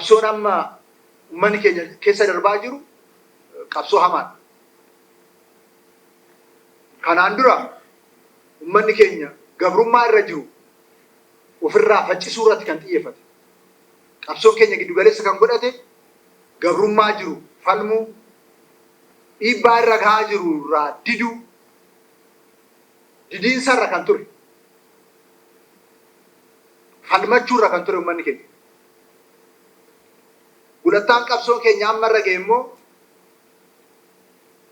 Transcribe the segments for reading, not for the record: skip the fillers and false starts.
qabsoon amma uummanni keenya keessa darbaa jiru qabsoo hamaadha. Kanaan dura uummanni keenya gabrummaa irra jiru ofirraa faccisuu irratti kan xiyyeeffate. Qabsoon keenya giddu galeessa kan godhate gabrummaa jiru falmuu, dhiibbaa irra gahaa jiru irraa diduu, didiinsa irra kan ture. Falmachuu irra kan ture uummanni keenya. Gulantaan qabsoon keenya amma irra ga'e immoo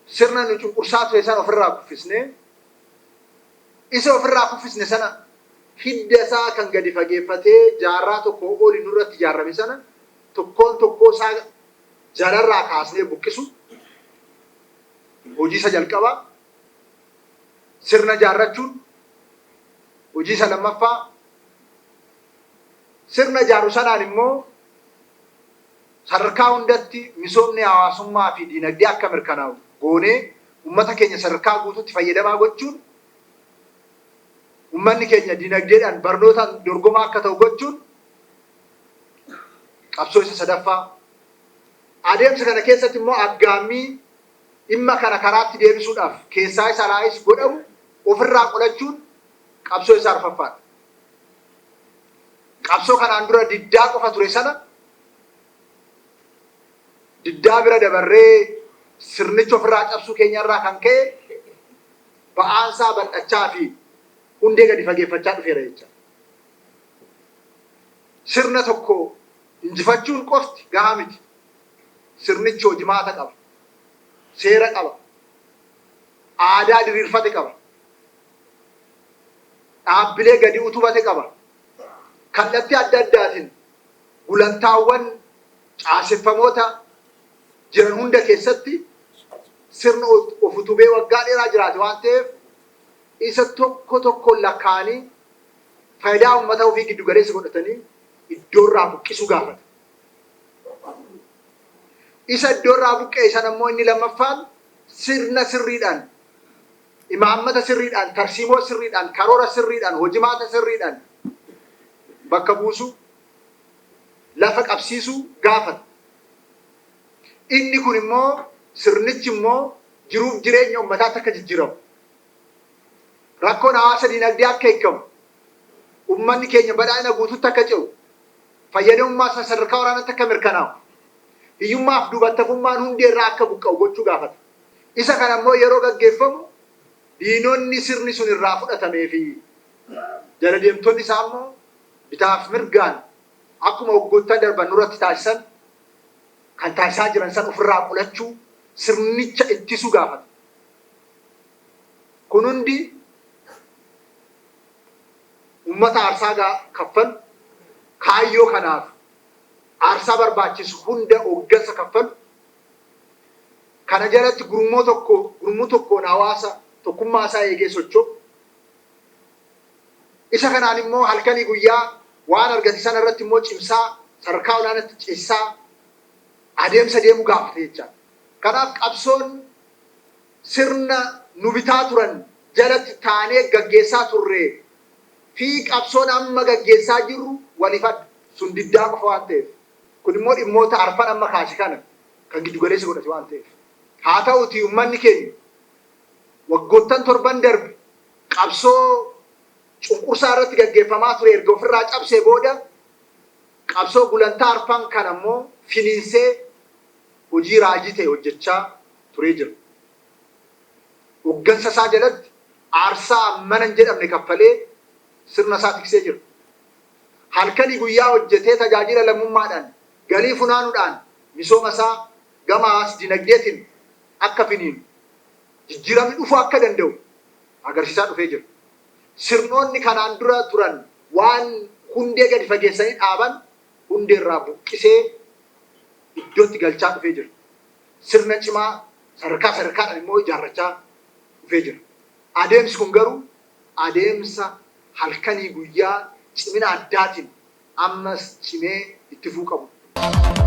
sirna nu cunqursaa ture sana ofirraa kuffisnee, isa ofirraa kuffisne sana hidda isaa kan gadi fageeffatee jaarraa tokko oli nurratti ijaarame sana tokkoon tokkoo isaa jalarraa kaasnee buqqisu hojii isa jalqabaa. Sirna jaarrachuun hojii isa lammaffaa. Sirna jaaru sanaan immoo sadarkaa hundatti misoomni hawaasummaa fi diinagdee akka mirkanaa'u goonee uummata keenya sadarkaa guutuutti fayyadamaa gochuun, uummanni keenya diinagdeedhaan barnootaan dorgomaa akka ta'u gochuun qabsoo isa sadaffaa. Adeemsa kana keessatti immoo aggaammii dhimma kana karaatti deebisuudhaaf keessaa isa alaayis godhamu ofirraa qolachuun qabsoo isa arfaffaadha. Qabsoo kanaan dura diddaa qofa ture sana diddaa bira dabarree sirnicha ofirraa cabsuu keenyarraa kan ka'e ba'aansaa bal'achaa fi hundee gadi fageeffachaa dhufeera jecha. Sirna tokko injifachuun qofti gahaa miti. Sirnichi hojimaata qaba, seera qaba, aadaa diriirfate qaba, dhaabbilee gadi utubate qaba. Kallattii adda addaatiin gulantaawwan caaseffamoota jiran hunda keessatti sirna of utubee waggaa dheeraa jiraate waan ta'eef isa tokko tokkoon lakkaa'anii faayidaa uummata ofii giddu galeessa godhatanii iddoo irraa buqqisuu gaafata. Isa iddoo irraa buqqee sana immoo inni lammaffaan sirna sirriidhaan, imaammata sirriidhaan, tarsiimoo sirriidhaan, karoora sirriidhaan, hojimaata sirriidhaan bakka buusu, lafa qabsiisu gaafata. Inni kun immoo sirnichi immoo jiruuf jireenya uummataatti akka jijjiiramu, rakkoon hawaasa diinagdee akka hiikamu, uummanni keenya badhaadhina guutuutti akka ce'u, fayyadamummaa sadarkaa waraanaatti akka mirkanaa'u, hiyyummaaf duubatti hundee irraa akka buqqa'u gochuu gaafata. Isa kana immoo yeroo gaggeeffamu diinonni sirni sun irraa fudhatamee fi jala deemtonni isaa immoo bitaaf mirgaan akkuma waggoottan darban nurratti taasisan kan taasisaa jiran san ofirraa qolachuu, sirnicha ittisuu gaafata. Kun hundi uummata aarsaa kaffalu, kaayyoo kanaaf aarsaa barbaachisu hunda hooggansa kaffalu, kana jalatti gurmuu tokkoon hawaasa tokkummaa isaa eegee socho'u. Isa kanaan immoo halkanii guyyaa waan argate sana irratti immoo cimsaa sadarkaa olaanaatti ceessaa adeemsa deemuu gaafate jecha. Kanaaf qabsoon sirna nu bitaa turan jalatti taanee gaggeessaa turree fi qabsoon amma gaggeessaa jirru walifadha. Sun diddaa qofa waan ta'eef. Kun immoo dhimmoota arfan amma kaase kana kan giddu galeessa godhate waan ta'eef. Haa ta'uutii uummanni keenya waggoottan torban darbe qabsoo cunqursaa irratti gaggeeffamaa ture erga ofirraa cabsee booda qabsoo gulantaa arfan kana immoo finiinsee hojii raajii ta'e hojjechaa turee jira. Hooggansa isaa jalatti aarsaa mana hin jedhamne kaffalee sirna isaa tiksee jira. Halkanii guyyaa hojjetee tajaajila lammummaadhaan galii funaanuudhaan misooma isaa gama hawaas dinagdeetiin akka finiinu jijjiiramni dhufuu akka danda'u agarsiisaa dhufee jira. Sirnoonni kanaan dura turan waan hundee gadi fageessanii dhaaban hundee irraa buqqisee iddootti galchaa dhufee jira. Sirna cimaa sadarkaa sadarkaadhaan immoo ijaarrachaa dhufee jira. Adeemsi kun garuu adeemsa halkanii guyyaa cimina addaatiin ammas cimee itti fufuu qabu.